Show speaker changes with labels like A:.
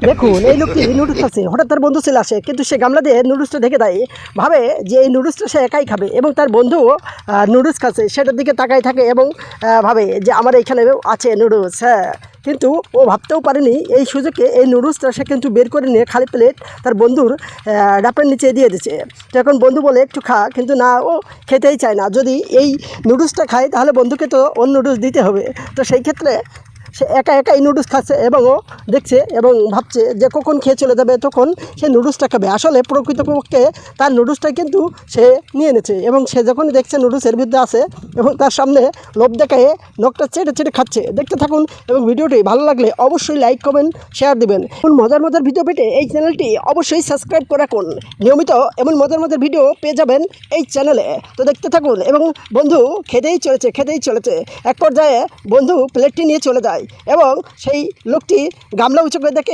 A: দেখুন এই লোকটি নুডলস খাচ্ছে, হঠাৎ তার বন্ধু চলে আসে, কিন্তু সে গামলা দিয়ে নুডলসটা ঢেকে দেয়, ভাবে যে এই নুডলসটা সে একাই খাবে এবং তার বন্ধু নুডলস খাচ্ছে সেটার দিকে তাকাই থাকে এবং ভাবে যে আমার এইখানে আছে নুডলস। হ্যাঁ, কিন্তু ও ভাবতেও পারেনি এই সুযোগে এই নুডলসটা সে কিন্তু বের করে নিয়ে খালি প্লেট তার বন্ধুর ডাপের নিচে দিয়ে দিচ্ছে। তো এখন বন্ধু বলে একটু খা, কিন্তু না, ও খেতেই চায় না। যদি এই নুডলসটা খায় তাহলে বন্ধুকে তো ওর নুডলস দিতে হবে। তো সেই ক্ষেত্রে সে একা একাই নুডলস খাচ্ছে এবং ও দেখছে এবং ভাবছে যে কখন খেয়ে চলে যাবে, তখন সে নুডলসটা খাবে। আসলে প্রকৃতপক্ষে তার নুডলসটা কিন্তু সে নিয়ে এনেছে এবং সে যখন দেখছে নুডলসের ভিতরে আছে এবং তার সামনে লোভ দেখায় নখটা চেটে চেটে খাচ্ছে। দেখতে থাকুন এবং ভিডিওটি ভালো লাগলে অবশ্যই লাইক কমেন্ট শেয়ার দেবেন। এমন মজার মজার ভিডিও পেতে এই চ্যানেলটি অবশ্যই সাবস্ক্রাইব করে রাখুন। নিয়মিত এমন মজার মজার ভিডিও পেয়ে যাবেন এই চ্যানেলে। তো দেখতে থাকুন এবং বন্ধু খেতেই চলেছে। এক পর্যায়ে বন্ধু প্লেটটি নিয়ে চলে যায় এবং সেই লোকটি গামলা উঁচু করে দেখে